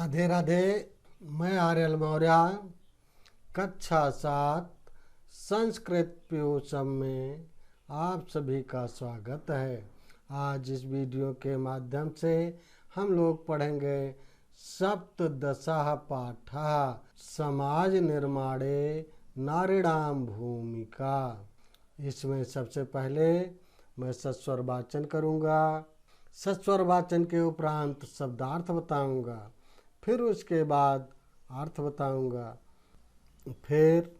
राधे राधे। मैं आर्यल मौर्य कक्षा 7 संस्कृत पीयूषम में आप सभी का स्वागत है। आज इस वीडियो के माध्यम से हम लोग पढ़ेंगे सप्तदशः पाठः समाज निर्माणे नारीणां भूमिका। इसमें सबसे पहले मैं सस्वर वाचन करूँगा। सस्वर वाचन के उपरांत शब्दार्थ बताऊंगा, फिर उसके बाद अर्थ बताऊंगा, फिर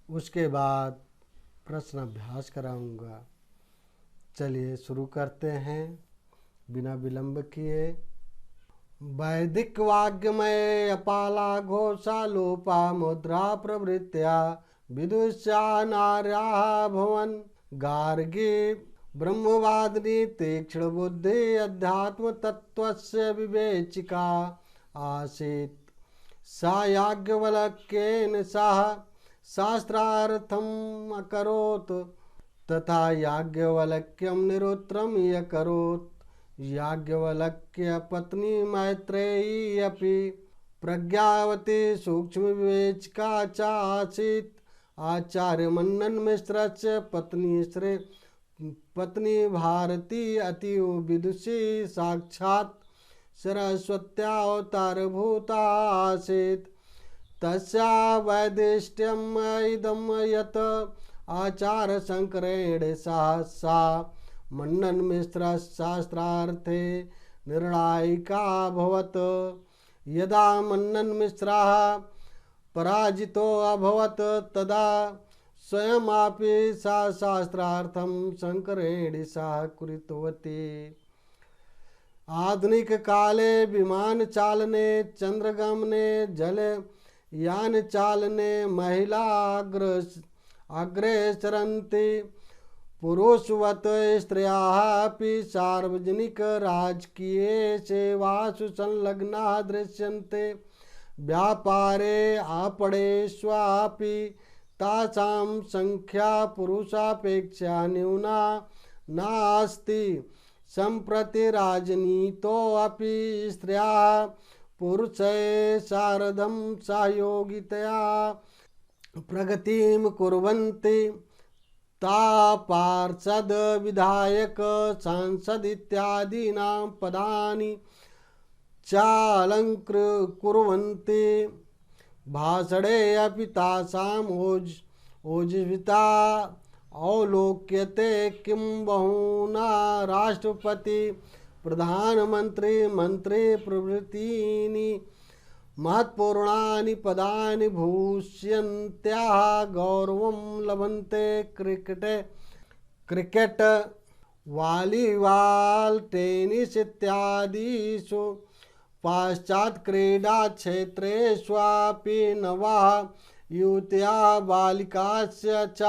उसके बाद प्रश्न अभ्यास कराऊंगा। चलिए शुरू करते हैं बिना विलंब किए। वैदिक वाग्मय अपाला घोषा लोपा मुद्रा प्रवृत्त्या विदुषा नार्याः भवन गार्गी ब्रह्मवादिनी तीक्ष्ण बुद्धि अध्यात्म तत्वस्य विवेचिका आसीत्। सा याज्ञवल्क्येन सह शास्त्रार्थम् अकरोत् तथा याज्ञवल्क्यं निरुत्तरम् अकरोत्। याज्ञवल्क्य पत्नी मैत्रेयी अपि प्रज्ञावती सूक्ष्म विवेचिका च आसीत्। आचार्य मन्नन मिश्रस्य पत्नी भारती अतीव विदुषी साक्षात् सरस्वत्यावतारभूता आसीत्। तस्या वैदिष्ट्यम् इदं यत् आचार्यशङ्करेण सह सा मन्नन मिश्र शास्त्रार्थे निर्णायिका अभवत्। यदा मन्नन मिश्रः पराजितो अभवत् तदा स्वयमापि सा शास्त्रार्थं शङ्करेण सह कृतवती। आधुनिक काले विमान चालने, चंद्रगमने, जलयान चालने महिला अग्रेसरन्ति। पुरुषवत् स्त्रियः अपि सार्वजनिक राजकीय सेवासु संलग्नाः दृश्यन्ते। व्यापारे आपणेष्वपि तासां संख्या पुरुषापेक्षया न्यूना नास्ति। सम्प्रति राजनीतोऽपि स्त्रियः पुरुषैः सार्धं सहयोगितया प्रगतिं कुर्वन्ति। ता पार्षद विधायक सांसद इत्यादीनां पदानि च अलङ्कुर्वन्ति। भाषणे अपि तासाम् ओजस्विता अवलोक्यते। किं बहूना राष्ट्रपति प्रधानमंत्री मंत्री प्रभृतीनि महत्वपूर्णानि पदानि भूष्यन्त्याः गौरवं लभन्ते। क्रिकेट वालीबाल टेनिस इत्यादिषु पाश्चात्क्रीडाक्षेत्रेष्वपि नवाः युवत्याः बालिकास्य च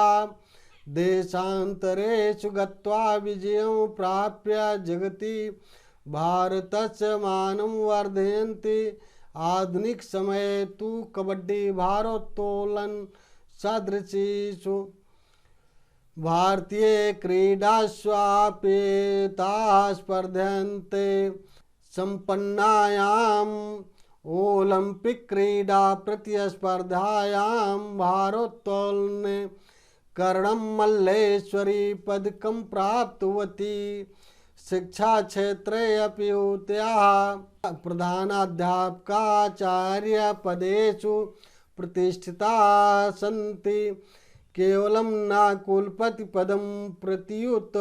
देशान्तरेषु गत्वा विजयं प्राप्य जगति भारतस्य मानं वर्धयन्ति। आधुनिक समय तु कबड्डी भारोत्तोलन सदृशीषु भारतीय क्रीडास्वपि ताः स्पर्धन्ते। सम्पन्नायाम् ओलंपिक क्रीडा प्रतिस्पर्धायां भारोत्तोलने कर्णं मल्लेश्वरी पदकं प्राप्तवती। शिक्षा क्षेत्रे अपि युवत्याः प्रधानाध्यापकाचार्य पदेषु प्रतिष्ठिताः सन्ति। केवलं न कुलपति पदं प्रत्युत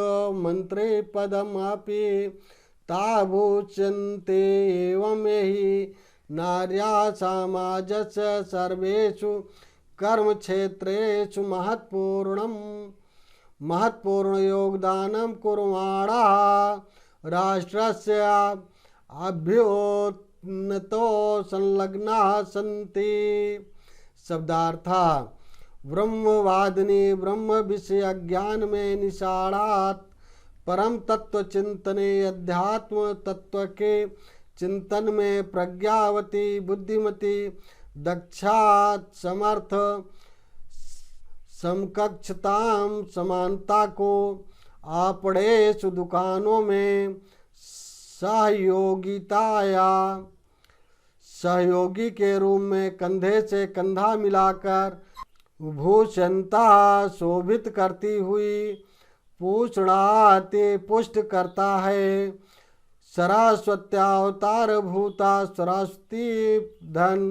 मन्त्रिपदमपि ता भूष्यन्ते। एवं हि नार्याः समाजस्य सर्वेषु कर्मक्षेत्रेषु महत्वपूर्ण योगदानं कुर्वाणाः राष्ट्रस्य अभ्युन्नतौ संलग्नाः सन्ति। शब्दार्थः ब्रह्मवादिनी ब्रह्म विषय ज्ञान में निषाणात् परम तत्व चिंतने अध्यात्म तत्व के चिंतन में प्रज्ञावती बुद्धिमती दक्षा समर्थ समकक्षताम समानता को आपड़ेषु दुकानों में सहयोगिताया सहयोगी के रूप में कंधे से कंधा मिलाकर भूषणता शोभित करती हुई पूषणाति पुष्ट करता है। सरस्वत्यावतार भूता सरस्वती धन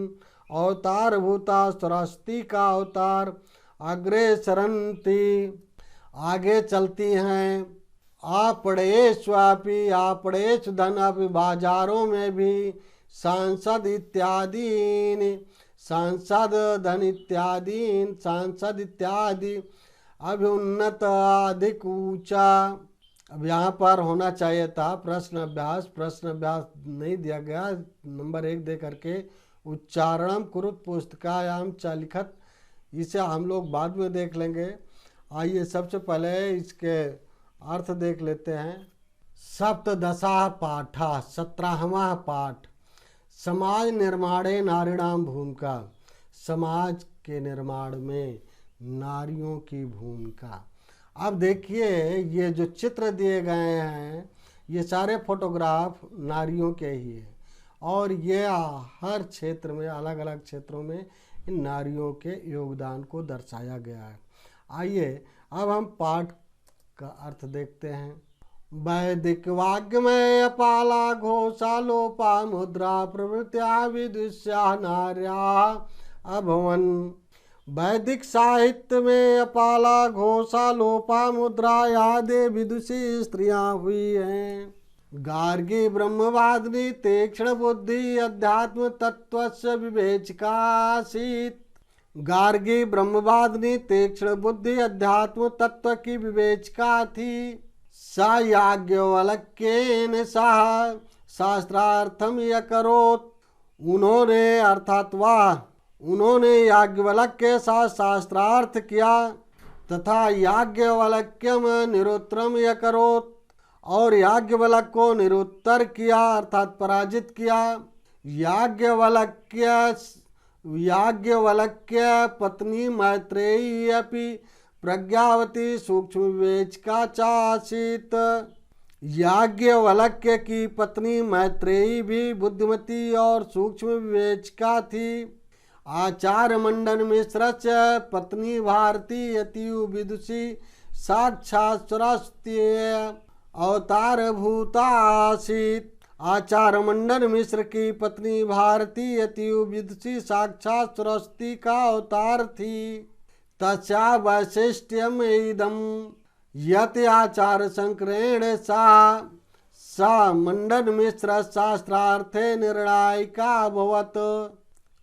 अवतार भूता सरस्वती का अवतार अग्रेसरन्ति आगे चलती हैं। आपड़ेष्वापि आपड़ेषु धन अपि बाजारों में भी सांसद इत्यादि सांसद धन इत्यादि सांसद इत्यादि अभ्युन्नत अधिक ऊंचा। अब यहाँ पर होना चाहिए था प्रश्न अभ्यास नहीं दिया गया, नंबर 1 दे करके उच्चारणम कुरुत पुस्तकायाम च लिखत, इसे हम लोग बाद में देख लेंगे। आइए सबसे पहले इसके अर्थ देख लेते हैं। सप्तदशा पाठा 17वां पाठ। समाज निर्माणे नारीणाम भूमिका, समाज के निर्माण में नारियों की भूमिका। अब देखिए ये जो चित्र दिए गए हैं ये सारे फोटोग्राफ नारियों के ही हैं और ये हर क्षेत्र में अलग अलग क्षेत्रों में इन नारियों के योगदान को दर्शाया गया है। आइए अब हम पाठ का अर्थ देखते हैं। वैदिक वाक्य में अपाला घोषा लोपा मुद्रा प्रवृत्या विदुष्या नार्या अभवन। वैदिक साहित्य में अपाला घोषा लोपा मुद्रा आदि विदुषी स्त्रियां हुई हैं। गार्गी ब्रह्मवादिनी तीक्ष्ण बुद्धि अध्यात्म तत्वस्य विवेचकासीत्। गार्गी ब्रह्मवादिनी तीक्ष्ण बुद्धि अध्यात्म तत्व की विवेचका थी। सा याज्ञवल्क्येन सह शास्त्रार्थम यकरोत्। उन्होंने अर्थात वह उन्होंने याज्ञवल्क्य के साथ शास्त्रार्थ किया तथा याज्ञवल्क्यम निरुत्तरम यकरोत् और याज्ञवल्क्य को निरुत्तर किया अर्थात पराजित किया। याज्ञवल्क्य पत्नी मैत्रेयी अपि प्रज्ञावती सूक्ष्म विवेचका चासीत। याज्ञवल्क्य की पत्नी मैत्रेयी भी बुद्धिमती और सूक्ष्म विवेचका थी। आचार्य मंडन मिश्र पत्नी भारती अतियु विदुषी साक्षात् सरस्वती अवतार भूता आसीत्। आचार्य मंडन मिश्र की पत्नी भारती अतियु विदुषी साक्षात् सरस्वती का अवतार थी। तस्या वैशिष्ट्यम इदम यत आचार्य शंकरेण सा मंडन मिश्र शास्त्रार्थे निर्णायिका अभवत्।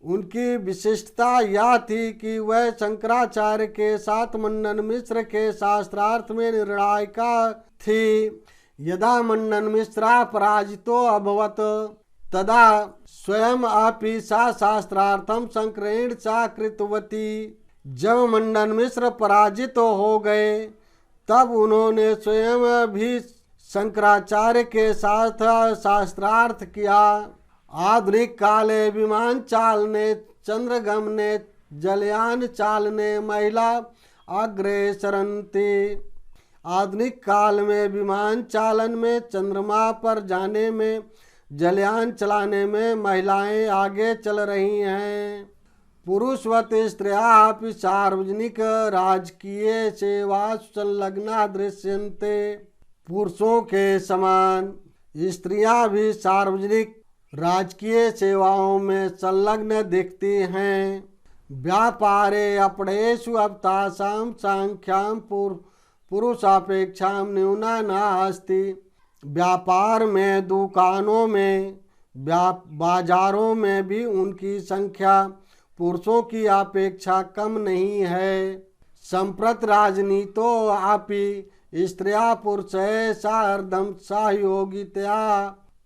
उनकी विशिष्टता यह थी कि वह शंकराचार्य के साथ मंडन मिश्र के शास्त्रार्थ में निर्णायिका थी। यदा मंडन मिश्रा पराजितो अभवत तदा स्वयं अपि सा शास्त्रार्थम शंकरेण चा कृतवती। जब मंडन मिश्र पराजित हो गए तब उन्होंने स्वयं भी शंकराचार्य के साथ शास्त्रार्थ किया। आधुनिक काले विमान चालने चंद्रगमने जलयान चालने महिला अग्रेसरन्ति। आधुनिक काल में विमान चालन में चंद्रमा पर जाने में जलयान चलाने में महिलाएं आगे चल रही हैं। पुरुषवत स्त्रियाः सार्वजनिक राजकीय सेवा संलग्ना दृश्यन्ते। पुरुषों के समान स्त्रियां भी सार्वजनिक राजकीय सेवाओं में संलग्न दिखती हैं। व्यापारे अपडेषु अवतासां सांख्यां पुरुषापेक्षां न्यूना नास्ति। व्यापार में दुकानों में बाजारों में भी उनकी संख्या पुरुषों की अपेक्षा कम नहीं है। संप्रत राजनीतो आपि स्त्रिया पुरुष सार्धम सहयोगितया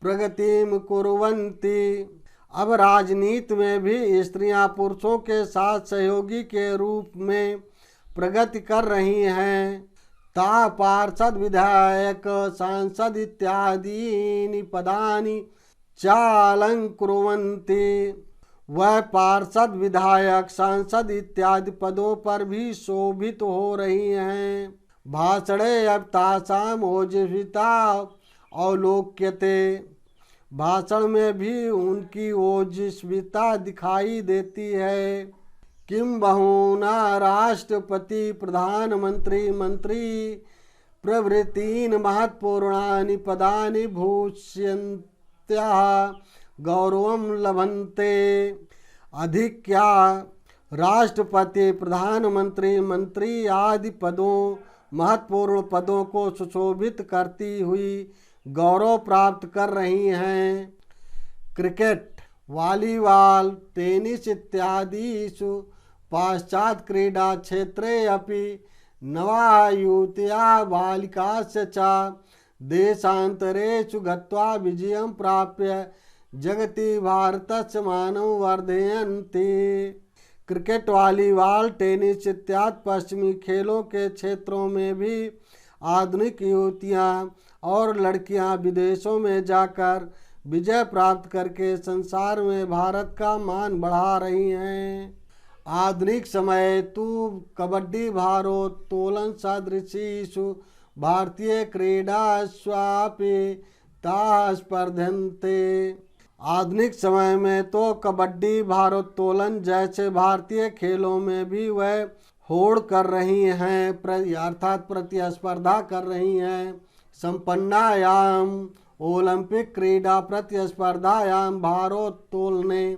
प्रगतिम कुर्वन्ति। अब राजनीति में भी स्त्रियां पुरुषों के साथ सहयोगी के रूप में प्रगति कर रही हैं। ता पार्षद विधायक सांसद इत्यादीनि पदानि चालंकुर्वन्ति। वह पार्षद विधायक सांसद इत्यादि पदों पर भी शोभित हो रही हैं। भाषणे अब तासाम ओजस्विता अवलोक्यते। भाषण में भी उनकी ओजस्विता दिखाई देती है। किम बहुना राष्ट्रपति प्रधानमंत्री मंत्री प्रभृतीन महत्पूर्णानि पदानि भूष्यन्त्याः गौरवं लभन्ते। अधिक क्या राष्ट्रपति प्रधानमंत्री मंत्री आदि पदों महत्वपूर्ण पदों को सुशोभित करती हुई गौरव प्राप्त कर रही हैं। क्रिकेट, वॉलीबॉल, टेनिस इत्यादिषु पाश्चात्य क्रीडा क्षेत्रे अपि नवा युवत्या बालिकाश्च च देशान्तरेषु गत्वा विजयं प्राप्य जगति भारतस्य मानं वर्धयन्ति। क्रिकेट, वॉलीबॉल, टेनिस इत्यादि पश्चिमी खेलों के क्षेत्रों में भी आधुनिक युवतियां और लड़कियां विदेशों में जाकर विजय प्राप्त करके संसार में भारत का मान बढ़ा रही हैं। आधुनिक समय तु कबड्डी भारोत्तोलन सदृशीषु भारतीय क्रीडास्वापि ताः स्पर्धन्ते। आधुनिक समय में तो कबड्डी भारोत्तोलन जैसे भारतीय खेलों में भी वह होड़ कर रही हैं, अर्थात प्रतिस्पर्धा कर रही हैं। संपन्नायाम ओलंपिक क्रीडा प्रतिस्पर्धायाम भारोत्तोलने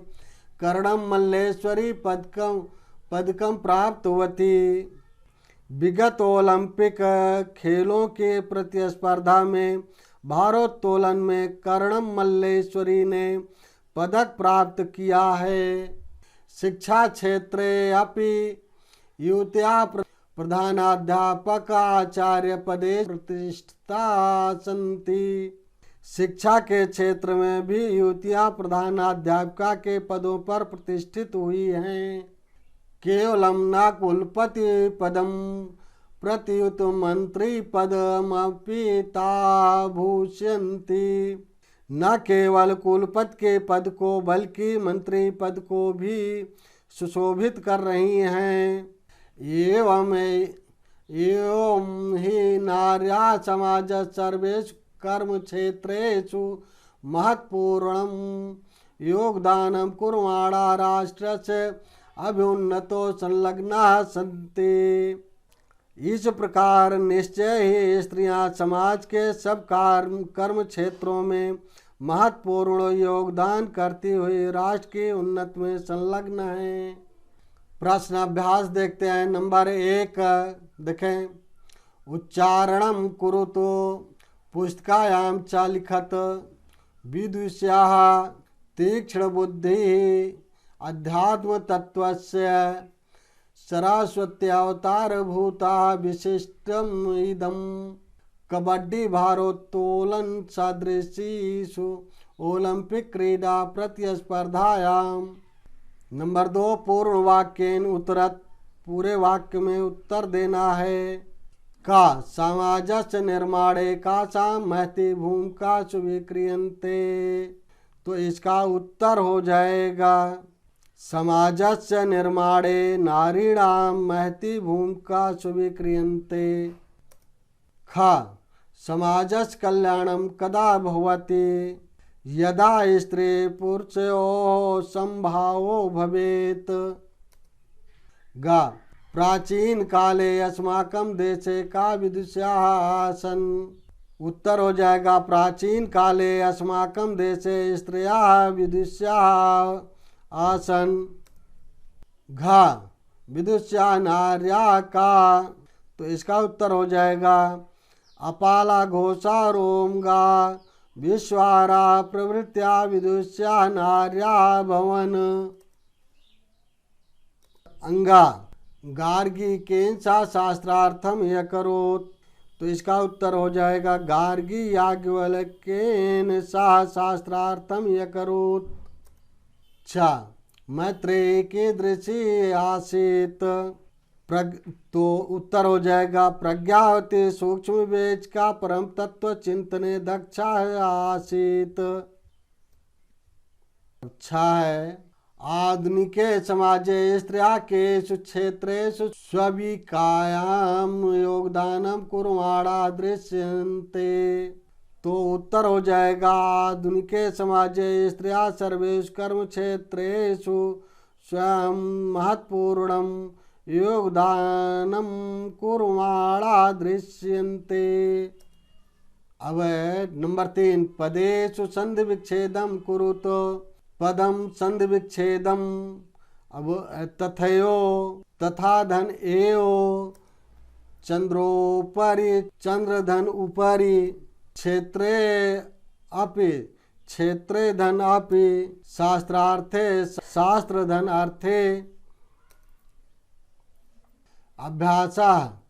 कर्णम मल्लेश्वरी पदकम प्राप्त हुई। विगत ओलंपिक खेलों के प्रतिस्पर्धा में भारोत्तोलन में कर्णम मल्लेश्वरी ने पदक प्राप्त किया है। शिक्षा क्षेत्रे अपि युवत्या प्रधानाध्यापक आचार्य पदे प्रतिष्ठिता सन्ति। शिक्षा के क्षेत्र में भी युवतियां प्रधानाध्यापिका के पदों पर प्रतिष्ठित हुई हैं। केवलम न कुलपति पदम प्रत्युत मंत्री पदमपि ता भूषयन्ति। न केवल कुलपति के पद को बल्कि मंत्री पद को भी सुशोभित कर रही हैं। एवं ही नार्या समाज सर्वेषु कर्म क्षेत्रेषु महत्वपूर्णं योगदानं कुर्वाणा राष्ट्रस्य अभ्युन्नतो संलग्नाः सन्ति। इस प्रकार निश्चय ही स्त्रियां समाज के सब कर्म क्षेत्रों में महत्वपूर्ण योगदान करती हुई राष्ट्र की उन्नति में संलग्न हैं। प्रश्न अभ्यास देखते हैं। नंबर 1 देखें। उच्चारणं कुरुतो पुस्तकायां च लिखत विदुष्याः तीक्ष्ण बुद्धिः अध्यात्म तत्वस्य सरस्वत्यवतारभूता विशिष्टम् इदं कबड्डी भारोत्तोलन सदृशीषु ओलंपिक क्रीडा प्रतिस्पर्धायां। नंबर 2 पूर्ण वाक्येन उत्तरत। पूरे वाक्य में उत्तर देना है। का समाजस्य निर्माणे कासां महती भूमिका स्वीक्रियन्ते। तो इसका उत्तर हो जाएगा समाजस्य निर्माणे नारीणां महती भूमिका स्वीक्रियन्ते। ख समाजस्य कल्याणं कदा भवति यदा स्त्री पुरुषयोः समभावो भवेत्। ग प्राचीन काले अस्माकं देशे का विदुषाः आसन्। उत्तर हो जाएगा प्राचीन काले अस्माकं देशे स्त्रियाः विदुषाः आसन्। घ विदुषा नार्या का। तो इसका उत्तर हो जाएगा अपाला घोषा रोमगा विश्वारा प्रवृत्या विदुषा नार्या भवन। अंगा गार्गी केन शास्त्रार्थम यह करोत। तो इसका उत्तर हो जाएगा गार्गी याज्ञवल्क्येन शास्त्रार्थम यह करोत। अच्छा मैत्रेयी कीदृशी आसीत। तो उत्तर हो जाएगा प्रज्ञावती सूक्ष्म विवेक का परम तत्व चिंतने दक्षा आसीत। अच्छा है। आधुनिके समाजे स्त्रियः केषु क्षेत्रेषु स्वविकायां योगदानं कुर्वाणा दृश्यन्ते। तो उत्तर हो जाएगा आधुनिके समाजे स्त्रिया सर्वेषु कर्म क्षेत्रेषु स्वयं महत्वपूर्णं योगदानं कुर्वाणा दृश्यन्ते। अब नंबर 3, पदेषु संधि विच्छेदम कुरुतो, पदम संधि विच्छेदम। अब तथयो, तथा धन एयो, चंद्रोपरि, चंद्रधन उपरि, क्षेत्रे अपि, क्षेत्रे धन अपि, शास्त्रार्थे, शास्त्र धन अर्थे। अभ्यासा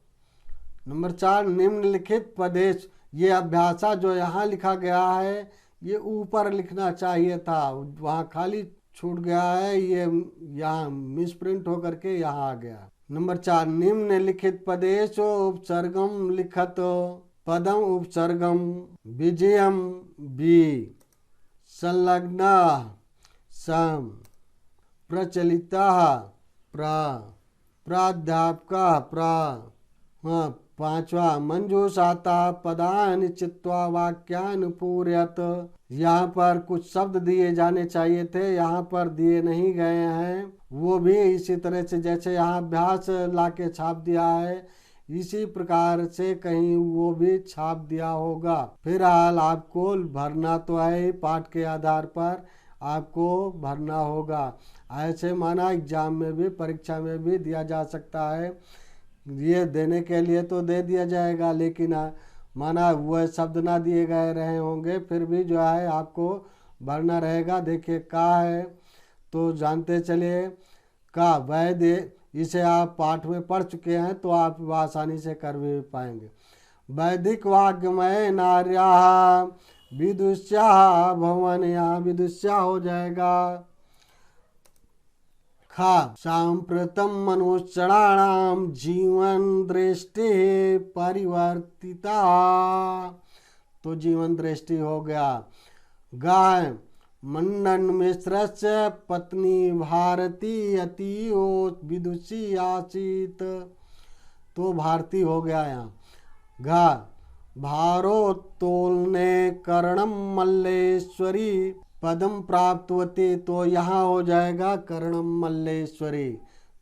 नंबर 4, निम्नलिखित पदेश। ये अभ्यासा जो यहाँ लिखा गया है ये ऊपर लिखना चाहिए था, वहाँ खाली छूट गया है, ये यहाँ मिसप्रिंट होकर के यहाँ आ गया। नंबर 4, निम्नलिखित पदेशो उपसर्गम लिखत, पदम उपसर्गम, विजयम बी, संलग्न सम, प्रचलिता प्र, प्राध्यापक प्र। 5वां, मंजूषाता पदानि चित्वा वाक्यानुपूर्यत। यहाँ पर कुछ शब्द दिए जाने चाहिए थे, यहाँ पर दिए नहीं गए हैं। वो भी इसी तरह से जैसे यहाँ अभ्यास लाके छाप दिया है, इसी प्रकार से कहीं वो भी छाप दिया होगा। फिलहाल आपको भरना तो है, पाठ के आधार पर आपको भरना होगा। ऐसे माना एग्जाम में भी, परीक्षा में भी दिया जा सकता है। ये देने के लिए तो दे दिया जाएगा, लेकिन माना वह शब्द ना दिए गए रहे होंगे, फिर भी जो है आपको भरना रहेगा। देखिए का है तो जानते चलिए, का वैद्य, इसे आप पाठ में पढ़ चुके हैं तो आप आसानी से कर भी पाएंगे। वैदिक वाग्मय नार्या विदुष्या भवन, यहाँ विदुष्या हो जाएगा। खा, सांप्रतम मनुष्याणाम जीवन दृष्टि परिवर्तिता, तो जीवन दृष्टि हो गया। गाय, मंडन मिश्र से पत्नी भारती अतीयो विदुषी आसीत, तो भारती हो गया यहाँ। घा, भारोत्तोलने कर्णम मल्लेश्वरी पदम प्राप्तवती, तो यहाँ हो जाएगा कर्णम मल्लेश्वरी।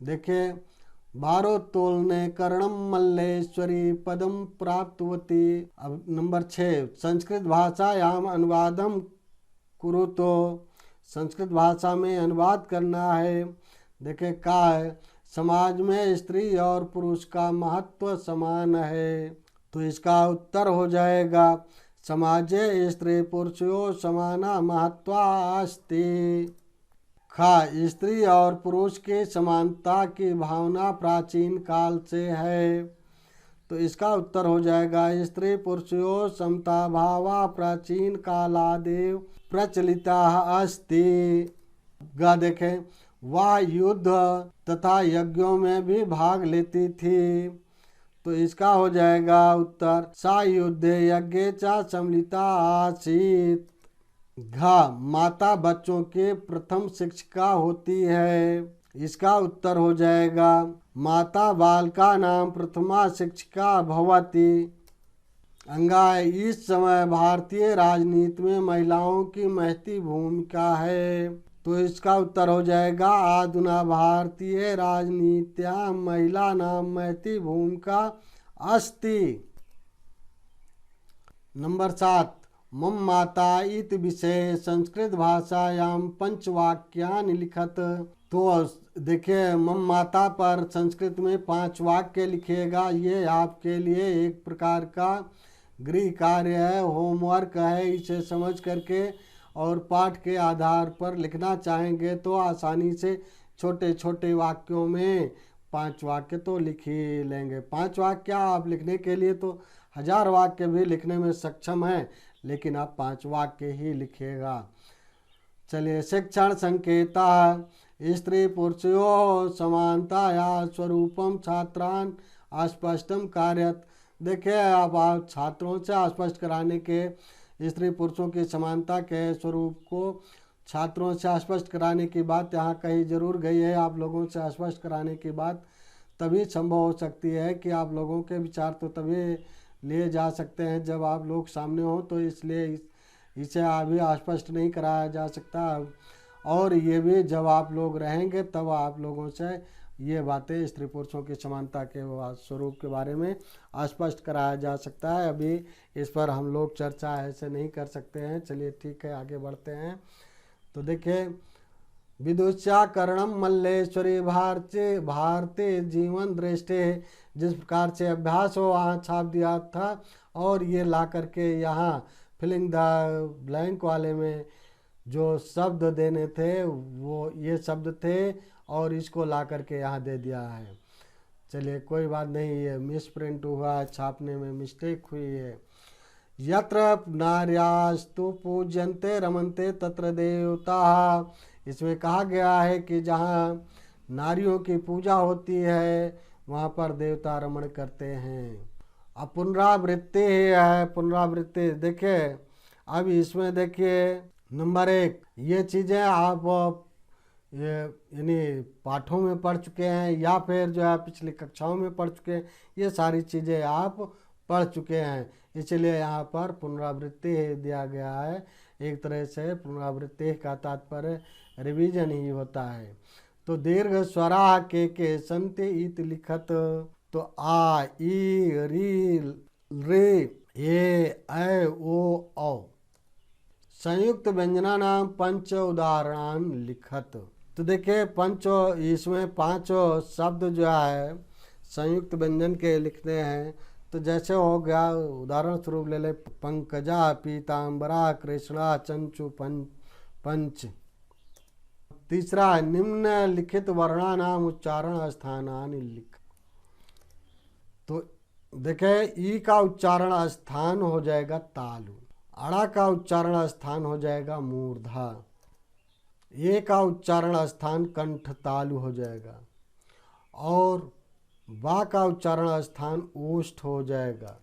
देखिए, भारोत्तोलने कर्णम मल्लेश्वरी पदम प्राप्तवती। अब नंबर 6, संस्कृत भाषायाम अनुवादम कुरुतो, संस्कृत भाषा में अनुवाद करना है। देखिए का है, समाज में स्त्री और पुरुष का महत्व समान है, तो इसका उत्तर हो जाएगा समाजे स्त्री पुरुषो समाना महत्वा अस्ति। खा, स्त्री और पुरुष की समानता की भावना प्राचीन काल से है, तो इसका उत्तर हो जाएगा स्त्री पुरुषो समता भावा प्राचीन कालादेव प्रचलिता अस्ति। गा, देखें, वह युद्ध तथा यज्ञों में भी भाग लेती थी, तो इसका हो जाएगा उत्तर सा युद्धे यज्ञे च सम्मिलिता आसीत। घा, माता बच्चों के प्रथम शिक्षिका होती है, इसका उत्तर हो जाएगा माता बालका नाम प्रथमा शिक्षिका भवती। अंगाय, इस समय भारतीय राजनीति में महिलाओं की महती भूमिका है, तो इसका उत्तर हो जाएगा आधुना भारतीय राजनीत्या महिला नाम महती भूमिका अस्ति। नंबर 7, मम माता इत विषय संस्कृत भाषायां पंचवाक्यानि लिखत, तो देखिए मम माता पर संस्कृत में 5 वाक्य लिखिएगा। ये आपके लिए एक प्रकार का गृह कार्य है, होमवर्क है। इसे समझ करके और पाठ के आधार पर लिखना चाहेंगे तो आसानी से छोटे छोटे वाक्यों में 5 वाक्य तो लिख ही लेंगे। 5 वाक्य आप लिखने के लिए तो 1000 वाक्य भी लिखने में सक्षम हैं, लेकिन आप 5 वाक्य ही लिखिएगा। चलिए, शिक्षण संकेता स्त्री पुरुषयोः समानताया स्वरूपम छात्रान अस्पष्टम कार्यत। देखिए, आप छात्रों से स्पष्ट कराने के स्त्री पुरुषों की समानता के स्वरूप को छात्रों से स्पष्ट कराने की बात यहाँ कही जरूर गई है। आप लोगों से स्पष्ट कराने की बात तभी संभव हो सकती है कि आप लोगों के विचार तो तभी लिए जा सकते हैं जब आप लोग सामने हो, तो इसलिए इसे अभी अस्पष्ट नहीं कराया जा सकता। और ये भी जब आप लोग रहेंगे तब आप लोगों से ये बातें स्त्री पुरुषों की समानता के स्वरूप के बारे में स्पष्ट कराया जा सकता है। अभी इस पर हम लोग चर्चा ऐसे नहीं कर सकते हैं। चलिए ठीक है, आगे बढ़ते हैं। तो देखिए, विदुष्या करणम मल्लेश्वरी भारतीय जीवन दृष्टि, जिस प्रकार से अभ्यास हो वहाँ छाप दिया था, और ये ला करके यहाँ फिलिंग द ब्लैंक वाले में जो शब्द देने थे वो ये शब्द थे, और इसको ला करके यहाँ दे दिया है। चलिए कोई बात नहीं, ये मिस प्रिंट हुआ, छापने में मिस्टेक हुई है। यत्र नार्यास्तु पूज्यन्ते रमन्ते तत्र देवता, इसमें कहा गया है कि जहाँ नारियों की पूजा होती है वहाँ पर देवता रमण करते हैं। अब पुनरावृत्ति है, पुनरावृत्ति देखिए। अब इसमें देखिए नंबर 1, ये चीज़ें आप ये यानी पाठों में पढ़ चुके हैं या फिर जो है पिछली कक्षाओं में पढ़ चुके हैं, ये सारी चीज़ें आप पढ़ चुके हैं, इसलिए यहाँ पर पुनरावृत्ति दिया गया है। एक तरह से पुनरावृत्ति का तात्पर्य रिवीजन ही होता है। तो दीर्घ स्वरा के संत इत लिखत, तो आ ई री रे ए ऐ ओ औ संयुक्त व्यंजना नाम पंच उदाहरण लिखत। तो देखिए इसमें 5 शब्द जो है संयुक्त व्यंजन के लिखने हैं। तो जैसे हो गया, उदाहरण स्वरूप ले ले, पंकजा पीताम्बरा कृष्णा चंचु पंच। तीसरा, निम्नलिखित वर्णानाम उच्चारण स्थानानि लिख। तो देखे, ई का उच्चारण स्थान हो जाएगा तालु, अड़ा का उच्चारण स्थान हो जाएगा मूर्धा, ए का उच्चारण स्थान कंठ तालु हो जाएगा, और वा का उच्चारण स्थान ओष्ठ हो जाएगा,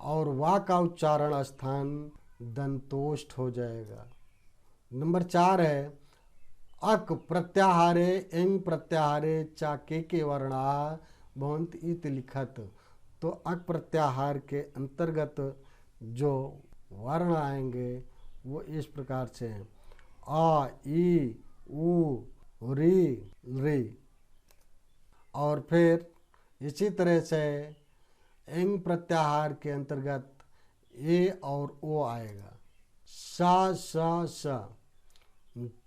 और वा का उच्चारण स्थान दंतोष्ठ हो जाएगा। नंबर 4 है अक प्रत्याहारे एंग प्रत्याहारे चा के वर्णा भवंत इत लिखत। तो अक प्रत्याहार के अंतर्गत जो वर्ण आएंगे वो इस प्रकार से हैं, आ ई उ री री। और फिर इसी तरह से एंग प्रत्याहार के अंतर्गत ए और ओ आएगा, सा सा सा।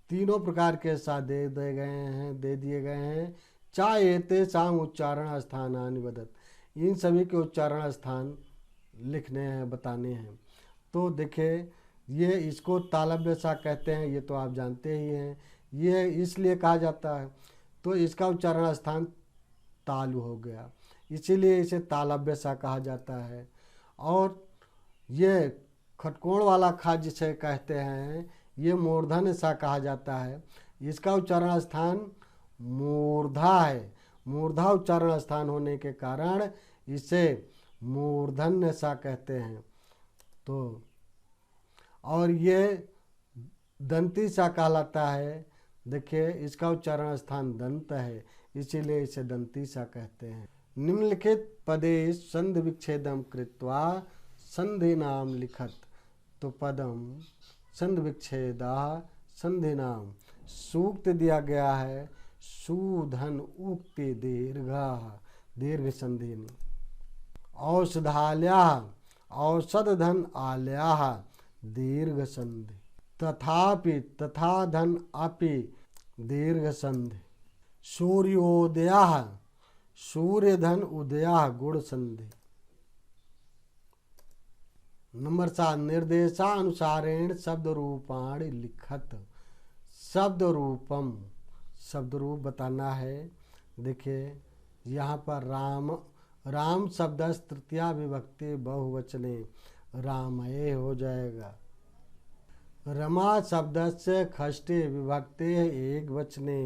तीनों प्रकार के सा दे दिए गए हैं। चा एते साम उच्चारण स्थानानि वदत, इन सभी के उच्चारण स्थान लिखने हैं, बताने हैं। तो देखिए, ये इसको तालव्य सा कहते हैं, ये तो आप जानते ही हैं। ये इसलिए कहा जाता है, तो इसका उच्चारण स्थान तालु हो गया, इसीलिए इसे तालव्य सा कहा जाता है। और ये खटकोण वाला खा जिसे कहते हैं, ये मूर्धन्य सा कहा जाता है, इसका उच्चारण स्थान मूर्धा है। मूर्धा उच्चारण स्थान होने के कारण इसे मूर्धन्य सा कहते हैं। तो और ये दंती सा कहलाता है। देखिए, इसका उच्चारण स्थान दंत है, इसीलिए इसे दंती सा कहते हैं। निम्नलिखित पदे संधि विच्छेदम कृत्वा संधि नाम लिखत। तो पदम संधि विच्छेदा संधि नाम, सूक्त दिया गया है सुधन उक्ति दीर्घा, दीर्घ संधि। औषधाल्या औषध धन आल्या दीर्घ संधि, तथापि तथा धन अपि दीर्घ संधि। सूर्योदया सूर्य धन उदया गुण संधि। नंबर 7, निर्देशानुसारेण शब्द रूपाणि लिखत। शब्द रूपम, शब्द रूप बताना है। देखिए, यहाँ पर राम शब्द तृतीया विभक्ति बहुवचने रामये हो जाएगा। रमा शब्द से षष्ठी विभक्ति एक वचने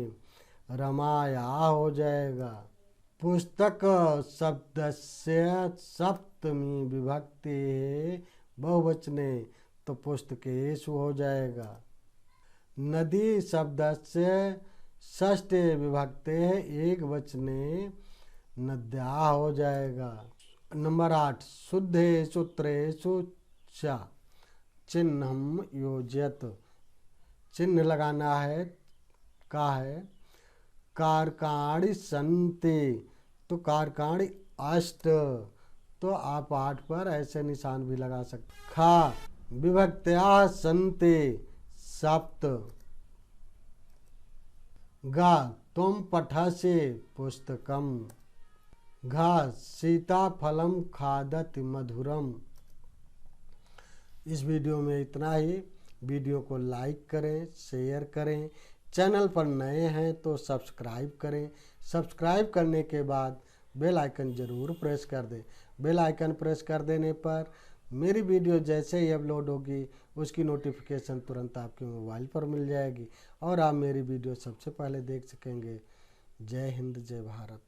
रमाया हो जाएगा। पुस्तक शब्द से सप्तमी विभक्ति बहुवचने, तो पुस्तकेषु हो जाएगा। नदी शब्द से षष्ठी विभक्ति एक वचने नद्या हो जाएगा। नंबर 8, शुद्धेषु त्रेषु च चिह्नम योजयत। चिन्ह लगाना है, का है कारकाणि संते, तो कारकाणि अष्ट, तो आप 8 पर ऐसे निशान भी लगा सकते। खा विभक्त्या संते सप्त। गा तुम पठसे पुस्तकम। घा सीताफलम खादति मधुरम। इस वीडियो में इतना ही। वीडियो को लाइक करें, शेयर करें। चैनल पर नए हैं तो सब्सक्राइब करें। सब्सक्राइब करने के बाद बेल आइकन ज़रूर प्रेस कर दें। बेल आइकन प्रेस कर देने पर मेरी वीडियो जैसे ही अपलोड होगी उसकी नोटिफिकेशन तुरंत आपके मोबाइल पर मिल जाएगी और आप मेरी वीडियो सबसे पहले देख सकेंगे। जय हिंद, जय भारत।